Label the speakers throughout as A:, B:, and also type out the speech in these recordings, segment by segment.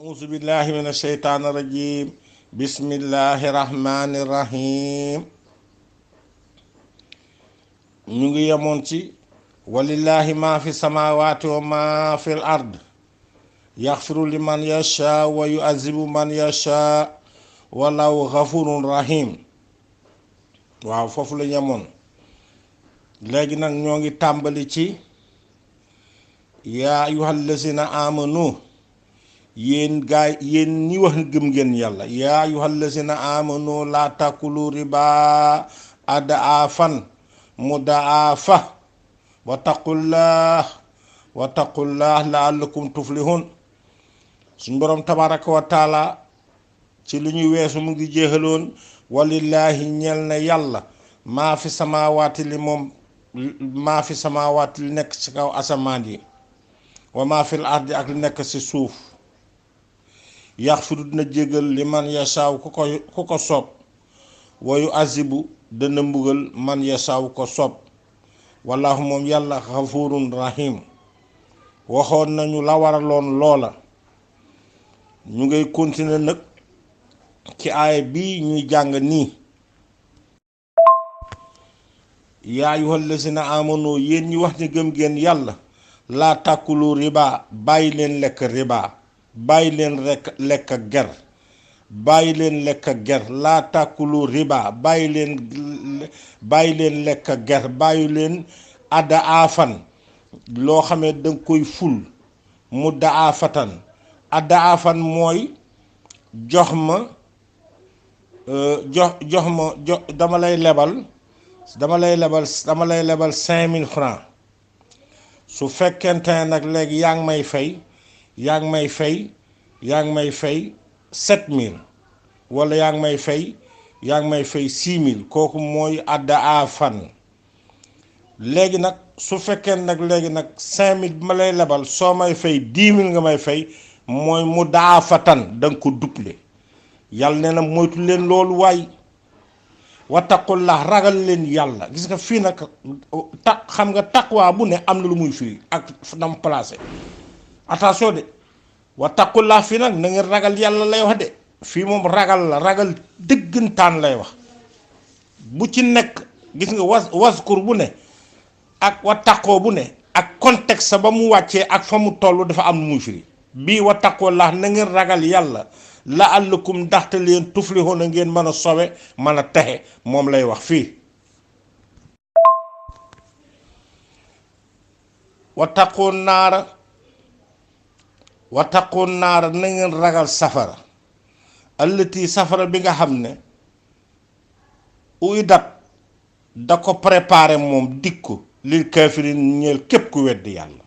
A: أعوذ بالله من الشيطان الرجيم بسم الله الرحمن الرحيم ñu ngi yemoon ci walillahi ma fi samawati wa ma fi l ard yaxfiru liman yasha wa yuazibu man yasha wallahu ghafurun rahim. waaw foofu la yemoon. léegi nag ñoo ngi tàmbali ci yaa ayyuhal lazina amanu yéen gaay yéen ñi wax gëm ngeen yàlla yaa ayyuhal lazina amanu laa takulu riba adaafan mudaafa wattaqullah la'allakum tuflihun. suñ boroom tabaraka wa taala ci li ñuy weesu mu ngi jeexaloon walillahi ñel na yàlla maa fi samaawaati li moom maa fi samaawaati li nekk ci kaw asamaan yi wa maa fil ardi ak li nekk ci suuf. yaxfiru dina jégal li man yasaaw ku ko soob wayu azibu dana mbugal man yasaaw ko soob wallaahu moom yàlla xafurun rahim. waxoon nañu la waraloon loola. ñu ngay continuer nag ci aaya bi ñuy jàng nii yaa ayyuhal lazina amanu yéen ñi wax ni gëm ngeen yàlla laa tàkkulu riba bàyyi leen lekk riba bàyyi leen rekk lekk ger bàyyi leen lekk ger laa tàkkulu riba bàyyi leen lekk ger bàyyi leen adda aafan loo xamee danga koy ful mu da aafatan adda aafan mooy jox ma dama lay lebal 5000 francs su fekkente ne nag léegi yaa ngi may fay 7000 wala yaa ngi may fay 6000 kooku mooy adda aafan. léegi nag su fekkee nag léegi nag 5000 bi ma lay lebal soo may fay 10000 nga may fay mooy mu daafatan da nga ko doublé. yàlla nee na moytu leen loolu waay wattaqullah ragal leen yàlla. gis nga fii nag xam nga taqwa bu ne am na lu muy firi ak nam placé. attention de wattaqullah fii nag na ngeen ragal yàlla lay wax de. fii moom ragal dëggantaan lay wax. bu ci nekk gis nga waskur bu ne ak wattaqoo bu ne ak contexte ba mu wàccee ak fa mu toll dafa am lu muy firi. bii wattaqullah na ngeen ragal yàlla la'allakum ndaxte leen tuflihuna ngeen mën a sowe mën a texe moom lay wax fii. wattaqu naara na ngeen ragal safara allati safara bi nga xam ne uidat da ko préparé moom dikku lil kafirin ñeel képp ku weddi yàlla.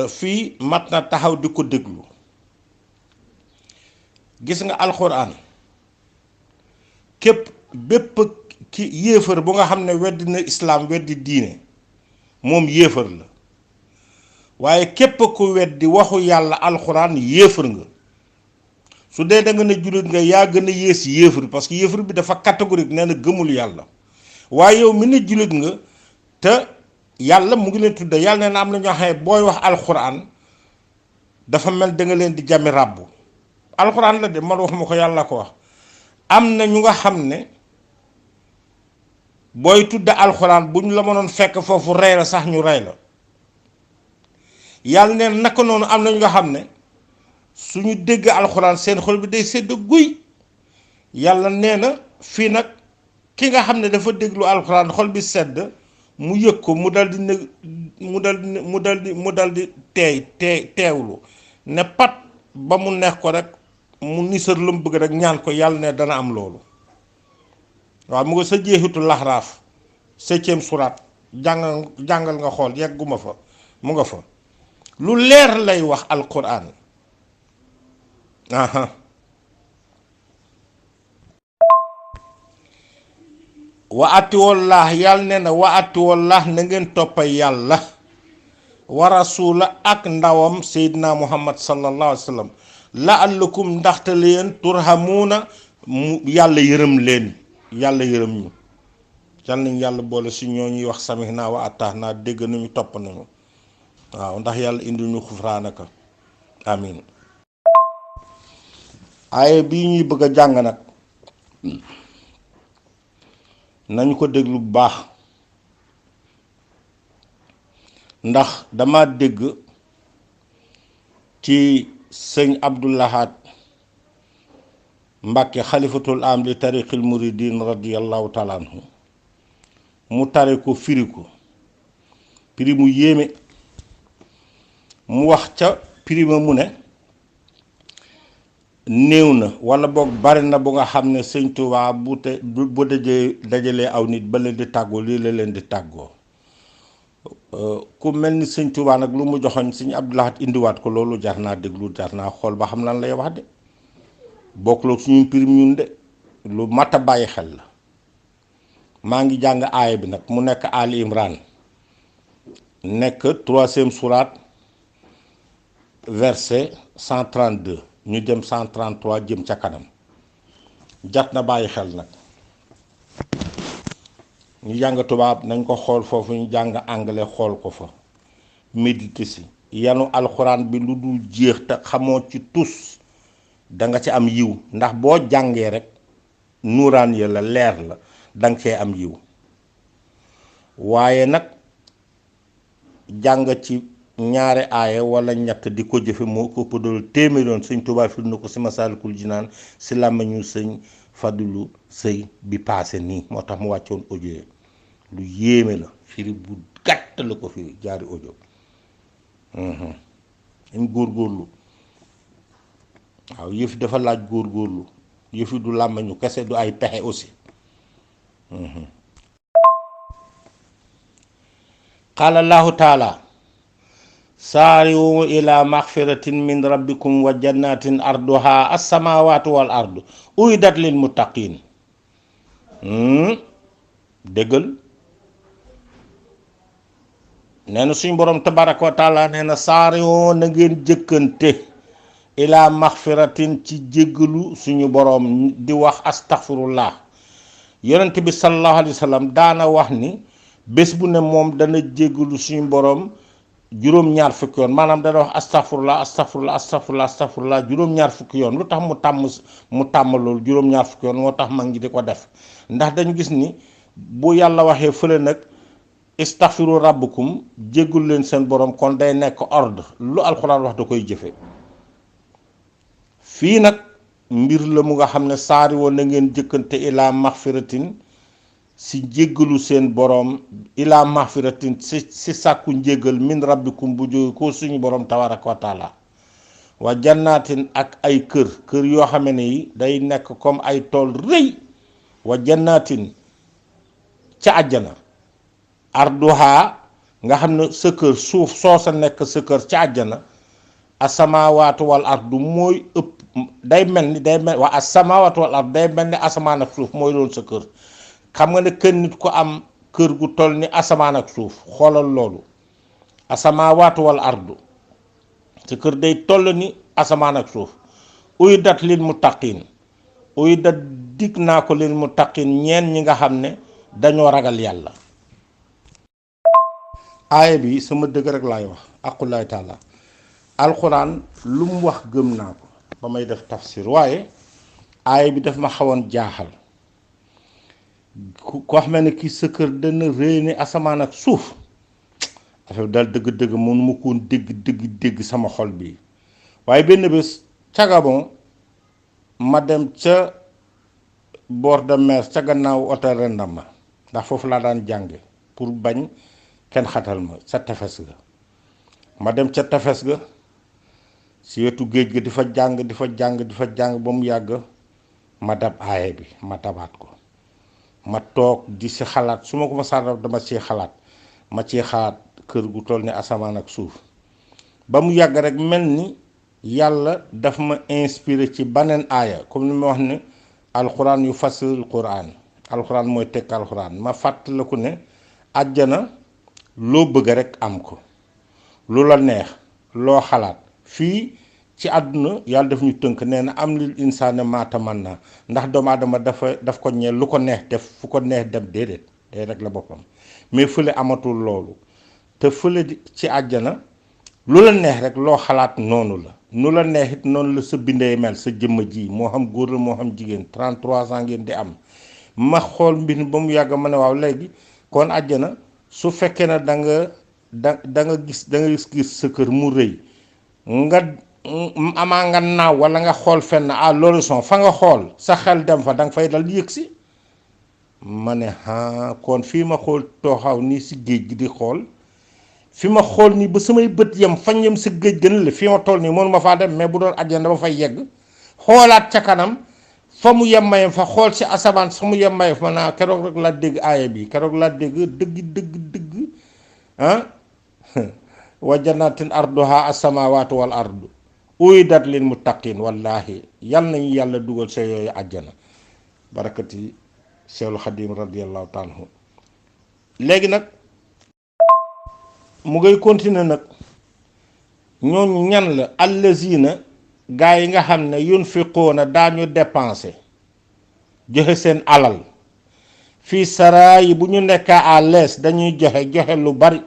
A: fii mat na taxaw di ko déglu. gis nga alxuraan bépp ki yéefar bu nga xam ne weddi na islaam weddi diine moom yéefar la waaye képp ku weddi waxu yàlla alxuraan yéefar nga. su dee da nga ne jullit nga yaa gën a yées yéefar parce que yéefar bi dafa catégorique nee na gëmul yàlla waaye yow mi ne jullit nga te yàlla mu ngi leen tudda yàlla nee na am na ñoo xam ne booy wax alxuraan dafa mel da nga leen di jami ràbbu. alxuraan la de man waxuma ko yàlla ko wax. am na ñu nga xam ne booy tudda alxuraan bu ñu la mënoon fekk foofu rey la sax ñu rey la. yàlla neen naka noonu am na ñu nga xam ne suñu dégg alxuraan seen xol bi day sedd guy. yàlla nee na fii nag ki nga xam ne dafa déglu alxuraan xol bi sedd mu yëg ko mu dal di teewlu ne pat ba mu neex ko rek mu nisar lu mu bëgg rek ñaan ko yàlla ne dana am loolu. waaw mu nga sa jeexitu laxraaf 7e surat jàngal nga xool yegguma fa mu nga fa lu leer lay wax alquran. wa ati wallah yàlla ne na wa ati wallah na ngeen toppa yàlla wa rasula ak ndawam seydina muhammad sallallahu alayhi wa sallam la'allakum ndaxte leen turhamuuna yàlla yërëm leen yàlla yërëm ñu. yal nañ yàlla boole si ñoo ñuy wax samihna wa atahna dégg nañu topp nañu waaw ndax yàlla indi ñu xufraanaka amin. aaye bii ñuy bëgg a jàng nag nañu ko déglu bu baax ndax dama dégg ci sëñ Abdou Lahad Mbàkke xalifatul am li tariqil muridin radiyallahu taala anhu mu tare ko firi ko piri mu yéeme mu wax ca piri ma mu ne néew na wala boog bari na bu nga xam ne sëñ Tuubaa bu dajalee aw nit ba leen di tàggoo lii la leen di tàggoo ku mel ni sëñ Tuubaa nag lu mu joxoñ sëñ Abdou Lahad indiwaat ko loolu jar naa déglu jar naa xool ba xam lan lay wax de bokkul ak suñu pirim ñun de lu mat a bàyyi xel la. maa ngi jàng aaya bi nag mu nekk Ali Imran nekk 3e sourate verset 132 ñu jëm 133 jëm ca kanam jat na bàyyi xel nag ñu jàng tubaab nañ ko xool foofu ñu jàng anglais xool ko fa méditer si yanu alxuraan bi lu dul jeex te xamoo ci tus danga ci am yiw ndax boo jàngee rek nuuraan ya la leer la danga cee am yiw waaye nag jàng ci ñaari aaya wala ñett di ko jëfe moo ko ëpp doole téeméer yoon sëñ Tuubaa fir na ko si Masaalikul Jinaan si làmmiñu sëñ Fadilu Sëy bi paase nii moo tax mu wàccoon audio lu yéeme la firi bu gàtt la ko firi jaari audio dañ góorgóorlu waaw yëf dafa laaj góorgóorlu yëfi du làmmiñu kese du ay pexe aussi qaala allahu taala saari'u ila maxfiratin min rabbikum wa jannatin arduha as-samawatu wal ardu uiddat lil muttaqin déggal nee na suñ borom tabaraka wa taala nee na saari'u na ngeen jëkkante ila maxfiratin ci jéggalu suñu borom di wax astaghfirullah yonent bi sallallahu alayhi wa sallam daana wax ni bés bu ne moom dana jéggalu suñu borom juróom-ñaar fukki yoon maanaam dana wax astaghfirullah astaghfirullah astaghfirullah astaghfirullah juróom-ñaar fukki yoon lu tax mu tàmm loolu juróom-ñaar fukki yoon moo tax mag ñi di ko def ndax dañu gis ni bu yàlla waxee fële nag istaghfiru rabbukum jéggul leen seen borom kon day nekk ordre lu alxuraan wax da koy jëfe fii nag mbir la mu nga xam ne saari woon na ngeen jëkkante ilaa maxfiratin si jéggalu seen boroom ilaa maxfiratin si sàkku njéggal min rabbikum bu jóge ko suñu boroom tabaraka wa taala wa jannaatin ak ay kër yoo xam ne yi day nekk comme ay tool rëy wa jannaatin ca àjjana arduha nga xam ne sa kër suuf soo sa nekk sa kër ca àjjana asamawaatu wal ardu mooy ëpp day mel waa asamawaatu wal ardu day mel ni asamaan ak suuf mooy doon sa kër xam nga ne kenn nit ko am kër gu toll ni asamaan ak suuf xoolal loolu asamawaatu wal ardu sa kër day toll ni asamaan ak suuf uiddat lil muttaqin uiddat dig naa ko lil muttaqin ñeen ñi nga xam ne dañoo ragal yàlla. aaya bi sama dëgg rek laay wax aqullahi taala alxuraan lu mu wax gëm naa ko ba may def tafsir waaye aaya bi daf ma xawoon jaaxal ko xam ne kii sa kër dana réy ni asamaan ak suuf affaire daal dëgg-dëgg mënu ma koon dégg sama xol bi waaye benn bés ca Gabon ma dem ca bord de mer ca gannaaw hôtel Rendama ndax foofu laa daan jànge pour bañ kenn xatal ma ca tefes ga ma dem ca tefes ga si wetu géej ga di fa jàng ba mu yàgg ma dab aaye bi ma dabaat ko ma toog di si xalaat su ma ko ma sàrraf dama ci xalaat kër gu toll ni asamaan ak suuf ba mu yàgg rek mel ni yàlla daf ma inspiré ci beneen aaya comme ni ma wax ne alxuraan yu fasirul quraan alxuraan mooy tekk alxuraan ma fàttaliku ne àjjana loo bëgg rek am ko lu la neex loo xalaat fii ci àdduna yàlla daf ñu tënk nee na am lil insaane maata man naa ndax doomu aadama daf ko ñeel lu ko neex def fu ko neex dem déedéet day rek la boppam mais fële amatul loolu te fële ci àjjana lu la neex rek loo xalaat noonu la nu la neex it noonu la sa bindee mel sa jëmm ji moo xam góor la moo xam jigéen 33 ans ngeen di am ma xool mbir ba mu yàgg ma ne waaw léegi kon àjjana su fekkee ne da nga gis sa kër mu rëy nga amaa nga naaw wala nga xool fenn à l'horizon fa nga xool sa xel dem fa da nga fay dal yëg si ma ne kon fii ma xool tooxaw nii si géej gi di xool fi ma xool nii ba samay bët yem fañ yem sa géej gën la fi ma toll nii mënuma faa dem mais bu doon àjjana dama fay yegg xoolaat ca kanam fa mu yem mayem fa xool si asamaan fa mu yem mayem fa naa keroog rek laa dégg aaya bi keroog laa dégg dëgg wa jannatin arduha as-samawatu wal ardu uiddat lil muttaqin wallahi yal nañu yàlla dugal sa yooyu àjjana barakati Seexul Xadim radiyallahu taala anhu léegi nag mu ngay continuer nag ñooñu ñan la allazina gaa yi nga xam ne yunfiquuna daañu dépenser joxe seen alal fii saraayi bu ñu nekkee à l'aise dañuy joxe lu bari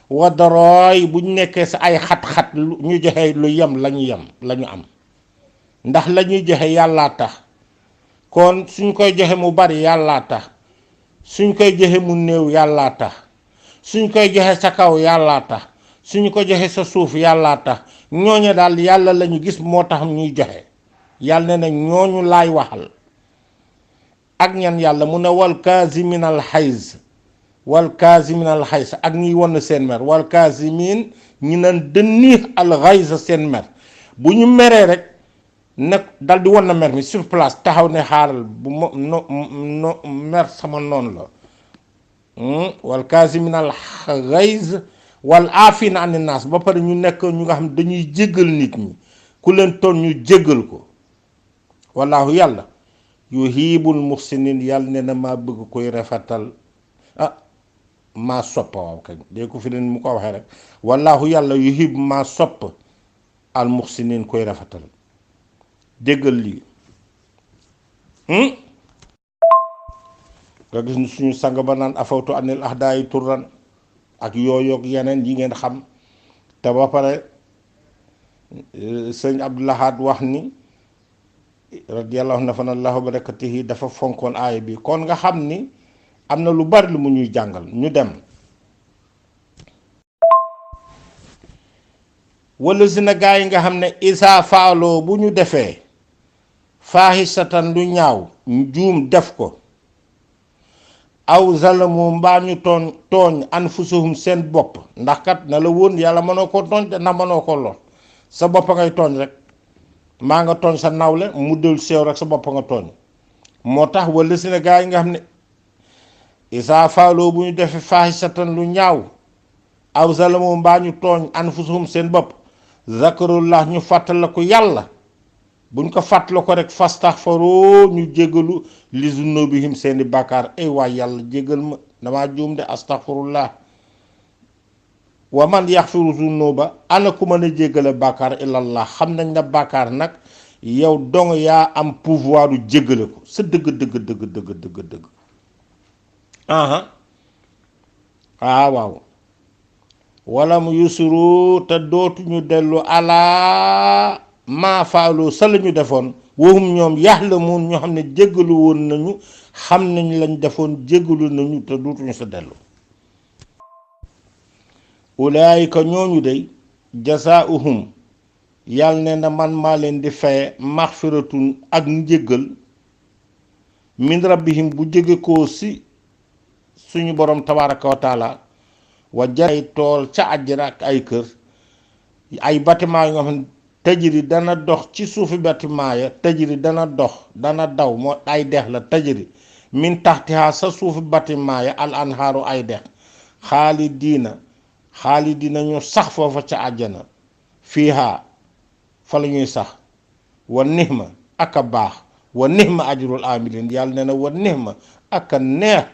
A: wadarooy bu ñu nekkee sa ay xat-xat ñu joxe lu yem lañu am ndax lañuy joxe yàllaa tax kon suñ koy joxe mu bari yàllaa tax suñ koy joxe mu néew yàllaa tax suñ koy joxe sa kaw yàllaa tax suñ ko joxe sa suuf yàllaa tax ñooñu daal yàlla lañu gis moo tax ñuy joxe yàlla ne na ñooñu laay waxal ak ñan yàlla mu ne wal kaasiminal xays ak ñiy won seen mer wal kaasimin ñi nan dënniix al xays seen mer bu ñu meree rek nag dal di won na mer mi sur place taxaw ne xaaral bu ma no mer sama noonu la wal kaasiminal xays wal aafina ani naas ba pare ñu nekk ñu nga xam dañuy jéggal nit ñi ku leen toon ñu jéggal ko wallaahu yàlla yuhibbul muhsinin yàlla ne na maa bëgg koy rafetal maa sopp waaw kañ dee ko fi leen mu ko waxee rek wallaahu yàlla yuhib maa sopp al muhsinin koy rafetal déggal lii nga gis ni suñu sang ba naan afawtu anil ahdaayi turran ak yooyoog yeneen yi ngeen xam te ba pare sëñ Abdul Ahad wax ni radiyallahu nafanallahu barakatihi dafa fonkoon aaya bi kon nga xam ni am na lu bari lu mu ñuy jàngal ñu dem wala si na gaa yi nga xam ne isaa faaloo bu ñu defee faahisatan lu ñaaw juum def ko aw zalamu mbaa ñu tooñ anfusahum seen bopp ndax kat na la woon yàlla mënoo ko tooñ te ndax mënoo ko lor sa bopp ngay tooñ rek maa nga tooñ sa nawle mu del seew rek sa bopp nga tooñ moo tax wala si na gaa yi nga xam ne isaa faaloo bu ñu defee faahisatan lu ñaaw aw zalamu mbaa ñu tooñ anfusahum seen bopp zakarullah ñu fàttala ko yàlla buñ ko fàttala ko rek fastaxfaru ñu jéggalu li zunubihim seeni bàkkaar ay waay yàlla jéggal ma damaa juum de astaxfirullah wa man yaxfiru zunuba ana ku mën a jéggale bàkkaar illallah xam nañ na bàkkaar nag yow dong yaa am pouvoir u jéggale ko sa dëgg waaw wala mu yusuru te dootuñu dellu ala maa faalu sa lañu defoon waxum ñoom yaxlamuun ñoo xam ne jéggalu woon nañu xam nañ lañ defoon jéggalu nañu te dootuñu sa dellu ulaayika ñooñu dey jasaauhum yàlla ne na man maa leen di faye maxfiratun ak njéggal min rabbihim bu jóge ko si suñu borom tabaraka wa taala wa jaay tool ca àjjana ak ay kër ay bâtiment yu nga xam ne tajiri dana dox ci suufi bâtiment ya tajiri dana daw moo ay dex la tajiri min taxtiha sa suufi bâtiment ya al anhaaru ay dex xaalidiina ñu sax foofa ca àjjana fiiha fa la ñuy sax wa nihma ak a baax wa nihma ajrul amilin yàlla nee na wa nihma ak a neex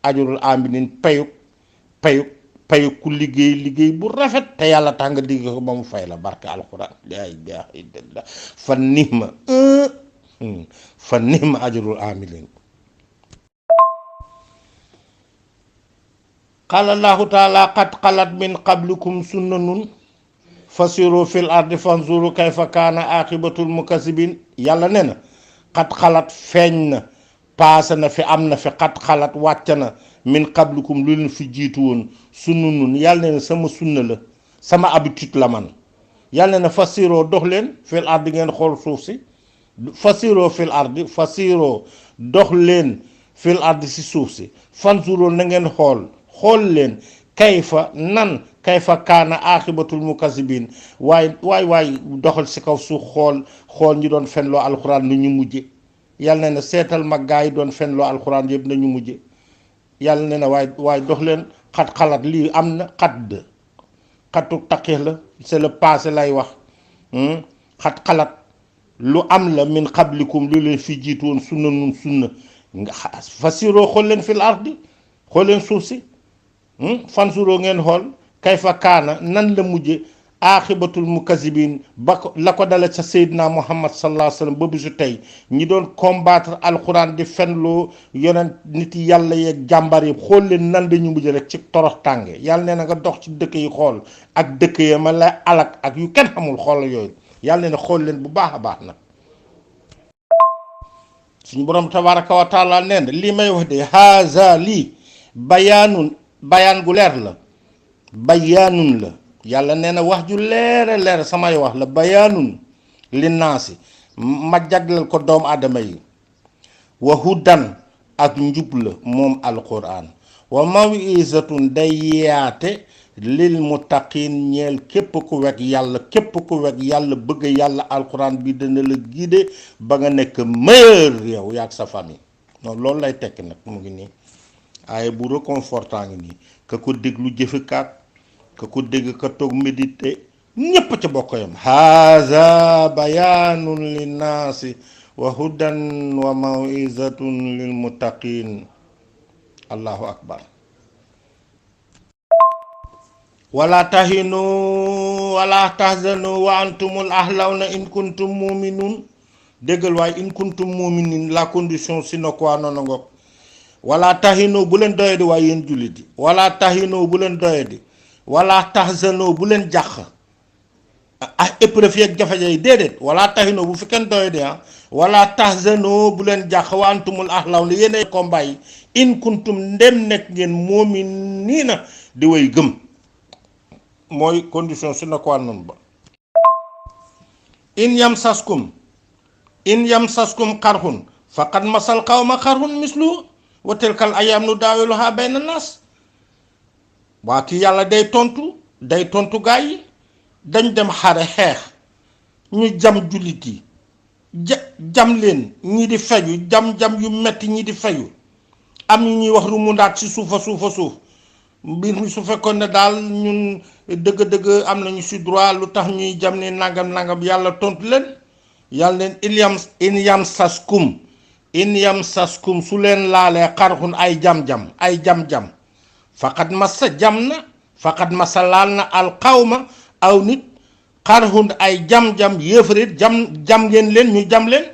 A: ajrul amilin payu ku liggéey bu rafet te yàlla tax nga liggéey ko ba mu fay la barke alxuraan laa ilaaha illallah fa nihma ajrul amilin qaala allahu taala qad xalat min qablikum sunnanun fasiru fil ardi fanzuru kayfa kaana aqibatul mukazibin yàlla nee na xat xalat feeñ na paase na fi am na fi xat xalat wàcc na min qablikum lu leen fi jiitu woon sunnu nun yàlla nee na sama sunna la sama habitude la man yàlla nee na fasiroo dox leen fil ardi ngeen xool suuf si fasiroo fil ardi fasiroo dox leen fil ardi si suuf si fanzuru na ngeen xool leen kayfa nan kayfa kaana aaxibatul mukazibin waay doxal si kaw suuf xool ñi doon fenloo alxuraan nu ñu mujje yàlla nee na seetal mag gaa yi doon fenloo alxuraan yëpp nañu mujje yàlla nee na waay dox leen xat xalat lii am na xatu taqix la c'est le passé lay wax xat xalat lu am la min qablikum lu leen fi jiitu woon sunna nun sunna fasiroo xool leen fil ardi xool leen suuf si fansuroo ngeen xool kayfa kaana nan la mujje aaxibatul mukazibin ba ko la ko dale sa Seydina Muhammad sallallahu alayhi wa sallam ba bisu tey ñi doon combattre alxuraan di fenloo yonent nit yàlla yeeg jàmbar yi xool leen nan dañu mujje rek ci torox tànge yàlla nee na nga dox ci dëkk yi xool ak dëkk ya ma lay alak ak yu kenn xamul xool yooyu yàlla nee na xool leen bu baax a baax nag suñu borom tabaraka wa taala nee na lii may wax de haza lii bayaan gu leer la bayaanun la yàlla nee na wax ju leer samay wax la bayaanun li naasi ma jagleel ko doomu aadama yi wa hudan ak njub la moom alquran wa mawizatun day yaate lil muttaqin ñeel képp ku weg yàlla bëgg yàlla alquran bi dana la guider ba nga nekk meilleur yow yaag sa famille non loolu lay tekki nag mu ngi nii ay bu réconfortant ngi nii ka ko déglu jëfekaat ka ko dégg ka toog méditer ñépp ca bokk yam haza bayanun linnaasi wa hudan wa mawizatun lil muttaqin allahu akbar wala tahinu wala tahzanu wa antumul ahlawna in kuntum muminun déggal waaye in kuntum muminin la condition sine qua non ngoog wala tahinu bu leen doyadi waaye yéen jullit yi wala tahinu bu leen doyadi wala tahzanu bu leen jàq épreuve yeeg jafe-jafe yi déedéet wala tahinu bu fi kenn doyadi wala tahzanu bu leen jàq wa antumul ahlawna yéen ay combat yi in kuntum ndem nekk ngeen muminina di way gëm mooy condition sine qua non ba in yamsaskum qarhun faqad masal qawma qarhun mislu wa tilkal ayam nu daawiluha bayna nas waa kii yàlla day tontu gaay yi dañ dem xare xeex ñu jam jullit yi jam leen ñii di feju jam yu metti ñii di feju am ñu ñuy wax rumundaat ci suuf mbir mi su fekkoon ne daal ñun dëgg-dëgg am nañu ci droit lu tax ñuy jam ne nangam yàlla tontu leen yàlla leen in yamsaskum su leen laalee xarxun ay jam faqad massa laal na alqawma aw nit xarxun ay jam yéefarit jam ngeen leen ñu jam leen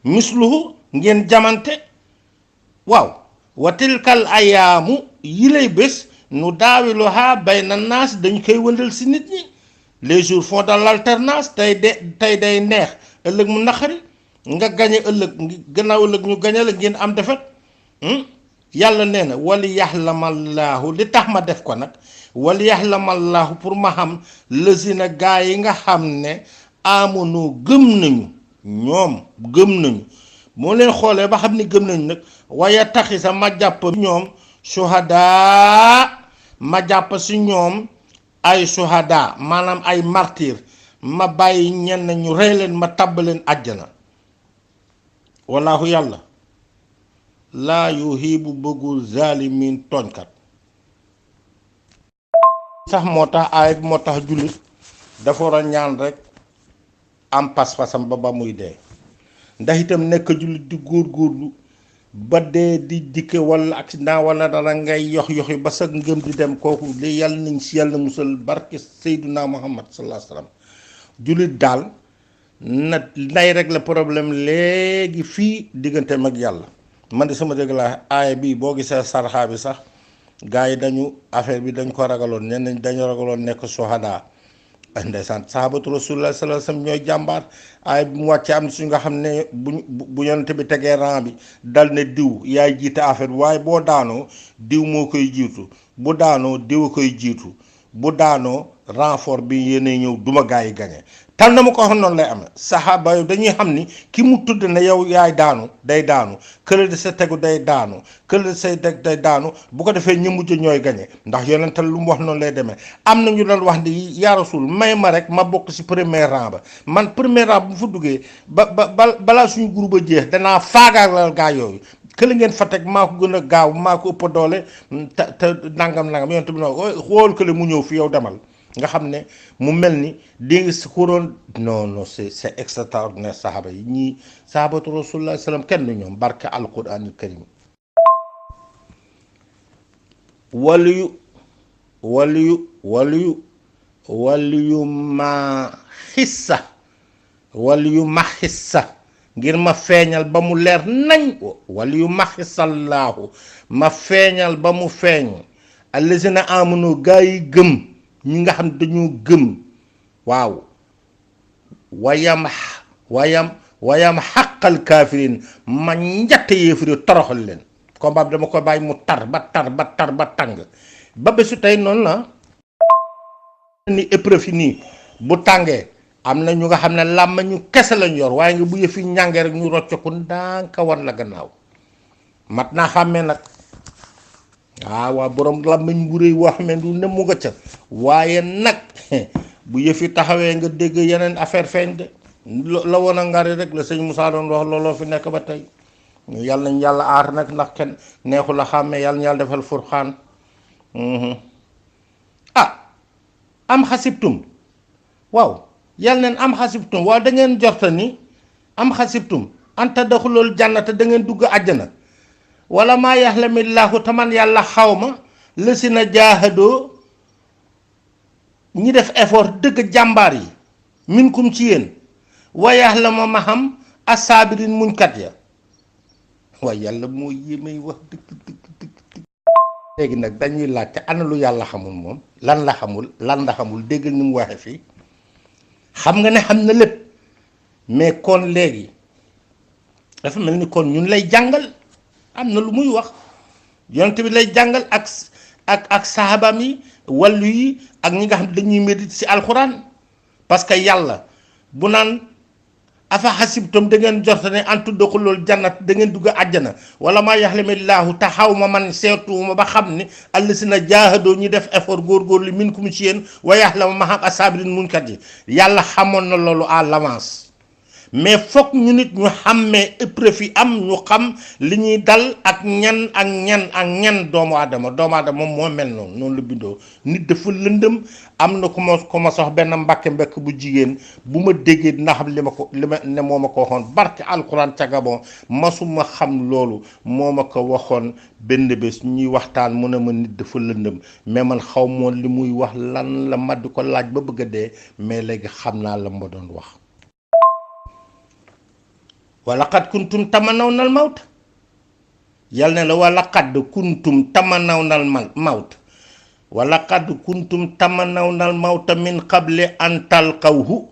A: misluhu ngeen jamante waaw wa tilkal ayaamu yi lay bés nu daawiluha bayna naas dañ koy wëndal si nit ñi les jours font dans l'alternance tey day neex ëllëg mu naqari nga gañe ëllëg gannaaw ëllëg ñu gañe la ngeen am defet yàlla nee na wali yaxlamallaahu li tax ma def ko nag wali yaxlamallaahu pour ma xam lësina gaa yi nga xam ne amunu gëm nañu moo leen xoolee ba xam ni gëm nañu nag waaye taxi sa ma jàpp ñoom suhadaa ma jàpp si ñoom ay suhadaa maanaam ay martyr ma bàyyi ñenn ñu rey leen ma tàbb leen àjjana wallaahu yàlla laa yuhibu bëggul zalimin tooñkat sax moo tax jullit dafa war a ñaan rek am pas-pasam ba muy dee ndax itam nekk jullit di góorgóorlu ba dee di dikke wala accident wala dara ngay yoxi ba sa ngëm di dem kooku li yàlla nañ si yàlla musal barke Seydina Muhammad sallallahu alayhi wa sallam jullit daal na nday rek la problème léegi fii digganteem ak yàlla man de sama dégg laa aaya bi boo gisee sarxaa bi sax gars yi dañu affaire bi dañ ko ragaloon ñenn dañu ragaloon nekk suhada ndeysaan sahabatu rasulullah sallallahu alayhi wasallam ñooy jàmbaar ay bu mu wàccee am na suñu nga xam ne bu yonent bi tegee rang bi dal ne diw yaay jiite affaire bi waaye boo daanoo diw moo koy jiitu bu daanoo diw a koy jiitu bu daanoo renfort bi yéene ñëw duma gaa yi gañe tal na ma ko xam noonu lay am saxaaba yi dañuy xam ni ki mu tudd ne yow yaay daanu day daanu kële di sa tegu day daanu kële di say teg day daanu bu ko defee ñu mujj ñooy gañe ndax yonental lu mu wax noonu lay demee am na ñu doon wax ni yaa Rasul may ma rek ma bokk ci premier rang ba man premier rang bu mu fa duggee balaa suñu groupe a jeex danaa faagaalal gaa yooyu kële ngeen fa teg maa ko gën a gaaw maa ko ëpp doole te nangam yonent bi xool kële mu ñëw fi yow demal nga xam ne mu mel ni di nga xuroon non c'est extraordinaire saxaaba yi ñii saxaabatu rasulullah sallam kenn du ñoom barke alquranil karim waliyu ma xissa ngir ma feeñal ba mu leer nañ waliyu ma xissallaahu ma feeñal ba mu feeñ allazina amanu gaa yi gëm ñi nga xam dañu gëm waaw wayam xaqal kafirin ma njatt yéefari toroxal leen combat bi dama ko bàyyi mu tar ba tàng ba bésu tey noonu la ni épreuve yi nii bu tàngee am na ñu nga xam ne làmma ñu kese lañ yor waaye nga bu yëfi ñàngee rek ñu rocceku ndànka wan la gannaaw mat naa xàmmee nag waa borom làmmiñ bu rëy wax me du ne mu nga ca waaye nag bu yëfi taxawee nga dégg yeneen affaire feeñ de la woon a ngari rek la sëñ Moussa doon wax looloo fi nekk ba tey yàlla nañ yàlla aar nag ndax kenn neexu la xàmmee yàlla na yàlla defal furxaan am xasibtum waaw yàlla neen am xasibtum waaw da ngeen jorta ni am xasibtum anta daxulool jànnata da ngeen dugg àjjana wala maa yaxlamillaahu taman yàlla xawma la si na jaahadoo ñi def effort dëgg jàmbaar yi minkum ci yéen wa yaxlama ma xam asaabirin muñkat ya waaye yàlla moo yéemay wax dëgg léegi nag dañuy laajte ana lu yàlla xamul moom lan la xamul déggal ni mu waxe fii xam nga ne xam na lépp mais kon léegi dafa mel ni kon ñun lay jàngal am na lu muy wax yonent bi lay jàngal ak sahabaam yi wàllu yi ak ñi nga xam dañuy médite ci alxuraan parce que yàlla bu naan afa xasibtum da ngeen jorta ne an tudxulul jannat da ngeen dugg àjjana wala maa yaxlamillaahu te xaw ma man seetuuma ba xam ni allasina jaahadoo ñi def effort góorgóorlu minkum ci yéen wa yaxlama ma xam asaabirin muñkat yi yàlla xamoon na loolu à l'avance mais foog ñu nit ñu xàmmee épreuve yi am ñu xam li ñuy dal ak ñan doomu aadama moom moo mel noonu la bindoo nit dafa lëndëm am na ku ma sox benn mbàkke mbekk bu jigéen bu ma déggee dina xam li ma ne moo ma ko waxoon barke alxuraan ca Gabon masuma xam loolu moo ma ko waxoon benn bés ñuy waxtaan mu ne ma nit dafa lëndëm mais man xaw moon li muy wax lan la ma di ko laaj ba bëgg a dee mais léegi xam naa la ma doon wax walaqad kuntum tamanawna al mawt yàlla ne la walaqad kuntum tamanawna al mawt walaqad kuntum tamanawna al mawta min qabli an talqawhu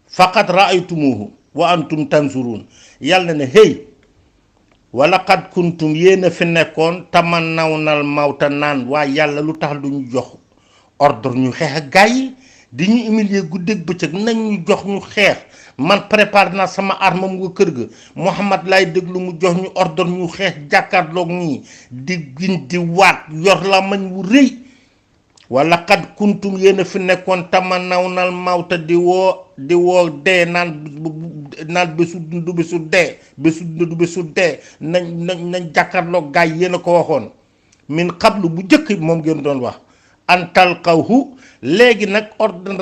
A: faqad ra'aytumuhu wa antum tanzurun yàlla ne hey walaqad kuntum yéen a fi nekkoon tamanawna al mawta naan waa yàlla lu tax lu ñu jox ordre ñu xeex ak gaa yi di ñu humilier guddeeg bëccëg nañ ñu jox ñu xeex man préparé naa sama arme mu nga kër ga Muhammad laay déglu mu jox ñu ordre ñu xeex jàkkaarloog ñii di gin di waat yor la mañ wu rëy wala xad kuntum yéen a fi nekkoon tamanawnal mawta di woo dee naan bésu du bésu dee nañ jàkkaarloog gaay yéen a ko waxoon min xablu bu njëkk moom ngeen doon wax antal qawhu léegi nag ordre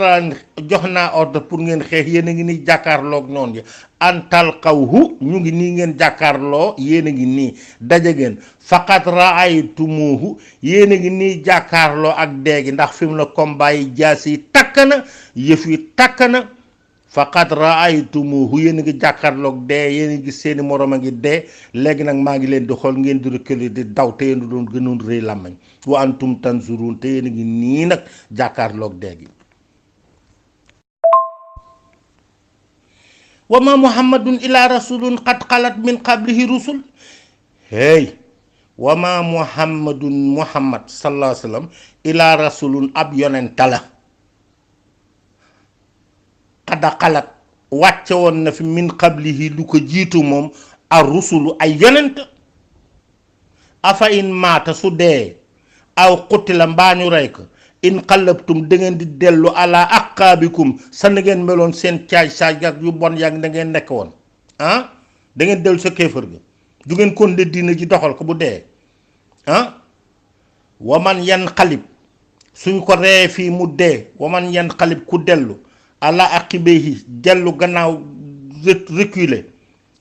A: jox naa ordre pour ngeen xeex yéen a ngi nii jàkkaarloog noonu yi antal qawhu ñu ngi nii ngeen jàkkaarloo yéen a ngi nii daje ngeen faqat raaytumuhu yéen a ngi nii jàkkaarloo ak déegi ndax fi mu la combat yi jaas yi takk na yëf yi takk na faqat raaytumuhu yéen a ngi jàkkaarloog dee yéen a ngi seeni morom a ngi dee léegi nag maa ngi leen di xool ngeen di reculer di daw te yéen doon gënoon rëy làmmañ wa antum tanzurun te yéen a ngi nii nag jàkkaarloog dee gi wa ma muhammadun ila rasulun qad xalat min qablihi rusul. hey wa ma muhammadun muhammad sallallahu alayhi wasallam ila rasulun ab yonenta la qad xalat wàcce woon na fi min qablihi lu ko jiitu moom ar rusulu ay yonent. afa in maata su dee aw qutila mbaa ñu rey ko in xalabtum da ngeen di dellu ala aqaabikum sa na ngeen meloon seen caay ak yu bon yaa da ngeen nekk woon ah da ngeen dellu sa kéefër ga du ngeen kon de diina ji doxal ko bu dee ah waman yan xalib suñ ko ree fii mu dee waman yan xalib ku dellu ala aqibehi dellu gannaaw reculer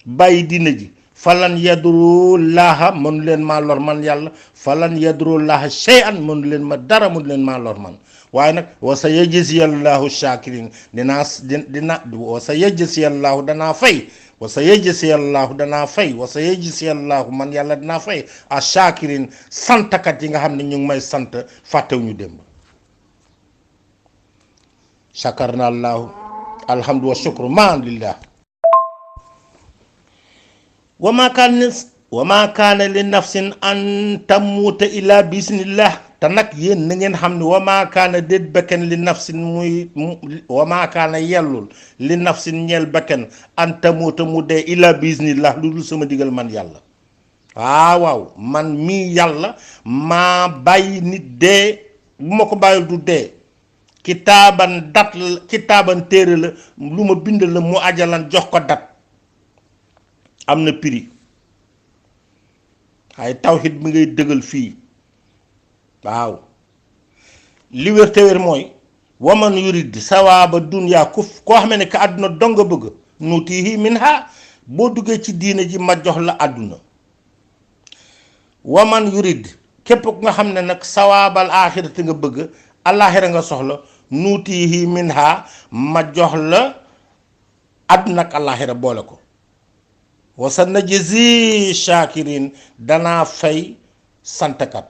A: bàyyi diina ji falan yadru laaha mënu leen maa lor man yàlla falan yadru laaha shay'an mënu leen ma dara mënu leen maa lor man waaye nag wa sa yajziyallahu shakirin dina wa sa yajziyallahu danaa fay wa sa yajziyallahu danaa fay wa sa yajziyallahu man yàlla dinaa fay a shakirin santkat yi nga xam ne ñu ngi may sant fàttew ñu démb shakarna allahu alhamdu wa shukru maan lillah wa ma kaana li nafsin an tamuuta illa bismillah te nag yéen na ngeen xam ne wa ma kaana déet bekken li nafsin muy wa ma kaana yellul li nafsin ñeel bekken an tamuuta mu dee illa bismillah lu dul sama digal man yàlla waaw man mii yàlla maa bàyyi nit dee bu ma ko bàyyil du dee kitaaban téere la lu ma bind la mu ajalan jox ko dat am na prix ay tawhid bi ngay dëgal fii waaw li wér te wér mooy waman yurid sawaaba dunya koo xam ne que àdduna dong nga bëgg nuutihi minha boo duggee ci diine ji ma jox la àdduna waman yurid képp ku nga xam ne nag sawaabal aaxirati nga bëgg alaaxira nga soxla nuutihi minha ma jox la àdduna ak alaaxira boole ko wa sanajzi shakirin danaa fay santkat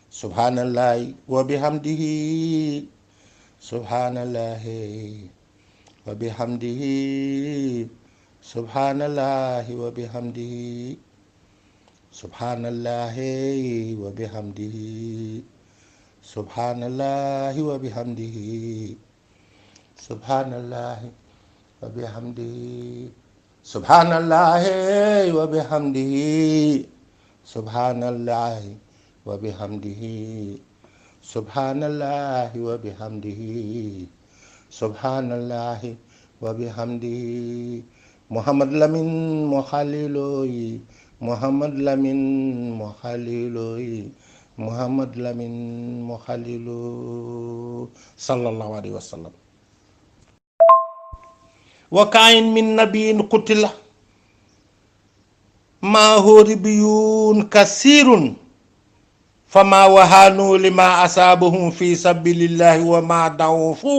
A: subhanallahi wa bihamdihi subhanallahi wa bihamdihi subhanallahi wa bihamdihi subhanallahi wa bihamdihi subhanallahi wa bihamdihi subhanallahi wa bihamdihi subhanallahi wa bihamdihi subhanallahi wa bihamdihi subhanallahi wa bihamdihi subhanallahi wa bihamdihi Muhammad Lamin mo khaliloyi Muhammad Lamin mo khaliloyi Muhammad Lamin mo khalilu sallallahu alaihi wasallam wa ka'in min nabiyyin qutila ma'ahu ribyun kasirun fama wahanu lima asabahum fi sabilillahi wa ma dawfu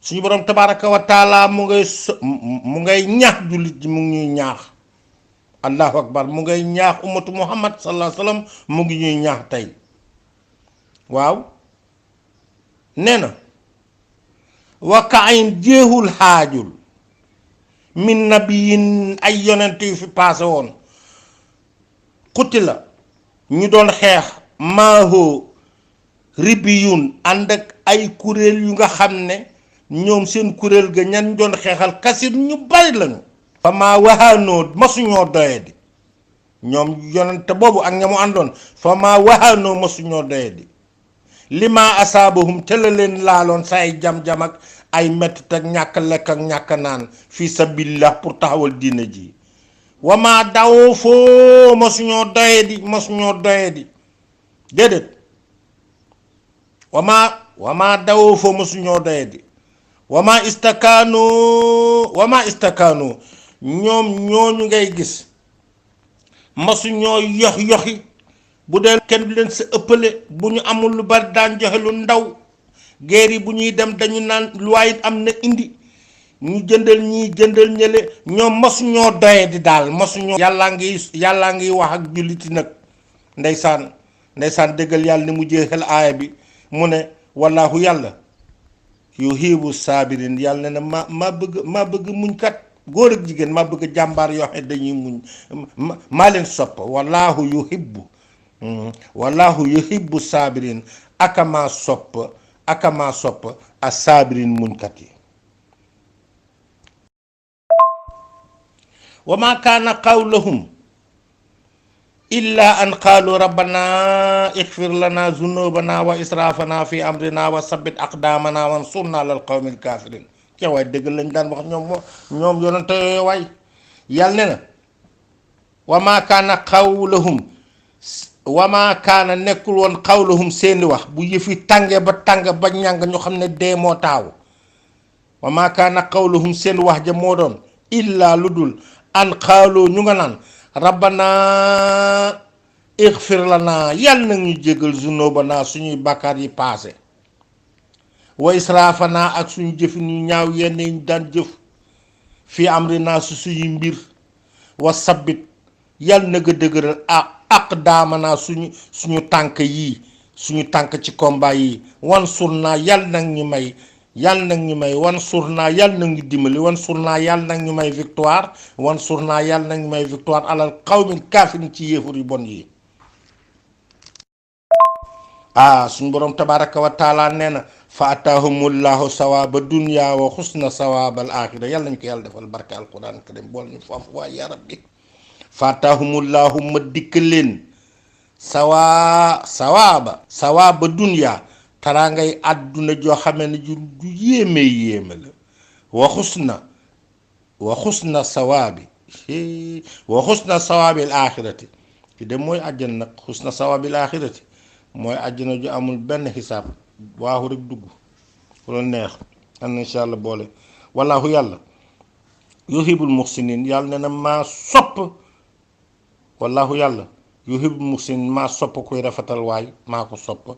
A: suñu borom tabaraka wa taala mu ngay ñaax jullit ji mu ngi ñuy ñaax allahu akbar mu ngay ñaax ummatu muhammad sallallahu alayhi wasallam mu ngi ñuy ñaax tey waaw nee na wa ka'in jeexul xaajul min nabiyin ay yonent yu fi passé woon xuti la ñu doon xeex maaho ribiyun ànd ak ay kuréel yu nga xam ne ñoom seen kuréel ga ñan doon xeexal kasir ñu bari lañu fa maa waxaanoo masuñoo doyadi ñoom yonent boobu ak ña mu àndoon fa maa waxaanoo masuñoo doyadi lima asaabahum te la leen laaloon say jam-jam ak ay mettit ak ñàkk lekk ak ñàkk naan fi sabilillah pour taxawal diine ji wama dawoo foo masuñoo doyadi déedéet wama dawoo foo masuñoo doyadi wama istakaanu ñoom ñooñu ngay gis masuñoo yoxi bu dee kenn du leen sa ëppale bu ñu amul lu bari daan joxe lu ndaw guerre yi bu ñuy dem dañu naan luwaayit am na indi ñu jëndal ñii jëndal ñële ñoom masuñoo doye di daal masuñoo yàllaa ngi wax ak julliti nag ndeysaan déggal yàlla ni mu jeexal aaya bi mu ne wallaahu yàlla yuhibbu sabirin yàlla ne ma bëgg muñkat góor ak jigéen ma bëgg jàmbaar yoo xam ne dañuy muñ maa leen sopp wallahu yuhibbu sabirin akama sopp a sabirin muñkat yi wa ma kaana qawluhum illa an qaalu rabbana ighfir lana zunubana wa israfana fi amrina wa sabbit aqdamana wansurna alal qawmil kafirin ca waay dëgg lañ daan wax ñoom yonente yooyu waay yàlla ne na wa ma kaana nekkul woon qawluhum seeni wax bu yëfi tànge ba tàng ba ñàng ñu xam ne dee moo taaw wa ma kaana qawluhum seen wax ja moo doon illa lu dul an qaalu ñu nga naan rabbana ighfir lana yàlla nag ñu jégal zunubana suñuy bàkkaar yi paase wa israfana ak suñu jëfin yu ñaaw yenn yi ñu daan jëf fii amrina su suñuy mbir wa sabbit yàlla na nga dëgëral aqdaamana suñu tànk yi suñu tànk ci combat yi wansurna yàlla nag ñu may wansurna yàlla nag ñu dimbali wansurna yàlla nag ñu may victoire wansurna yàlla nag ñu may victoire alal qawmil kafirin ci yéefar yu bon yi suñu borom tabaraka wa taala nee na fa ataahumullahu sawaaba dunya wa xusna sawaabal axira yàlla nañ ko yàlla defal barke alquran karim bool ñu foofu waay ya rabbi fa ataahumullahu ma dikk leen sawaaba dunya taraangay àdduna joo xamee ne ju yéeme la wa xusna sawaabil axirati ci de mooy àjjana nag xusna sawaabil axirati mooy àjjana ju amul benn xisaab waaxu rek dugg fu la neex am insha allah boole wallahu yàlla yuhibbul muhsinin yàlla ne na maa sopp wallahu yàlla yuhibbul muhsinin maa sopp kuy rafetal waay maa ko sopp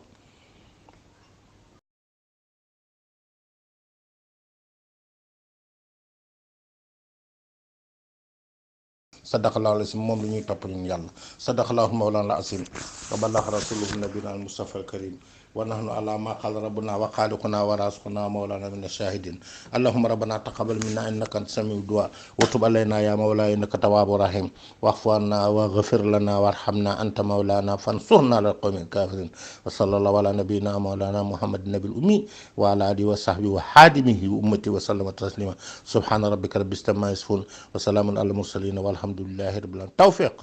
A: sadaqallahu al-aziim moom la ñuy topp ñun yàlla sadaqallahu mawlana al-aziim wa ballaga rasuluhu nabiyina al-mustafa al-karim wa nahnu ala ma qala rabbuna wa khaliquna wa raziquna mawlana min ash-shahidin allahumma rabbana taqabbal minna innaka antas samiu du'a wa tub alayna ya mawlana innaka tawwabur rahim wa'fu anna waghfir lana warhamna anta mawlana fansurna ala al-qawmil kafirin wa sallallahu ala nabiyyina mawlana muhammadin nabil ummi wa ala alihi wa sahbihi wa hadimihi wa ummati wa sallama taslima subhana rabbika rabbil izzati amma yasifun wa salamun ala al-mursalin walhamdulillahi rabbil alamin tawfiq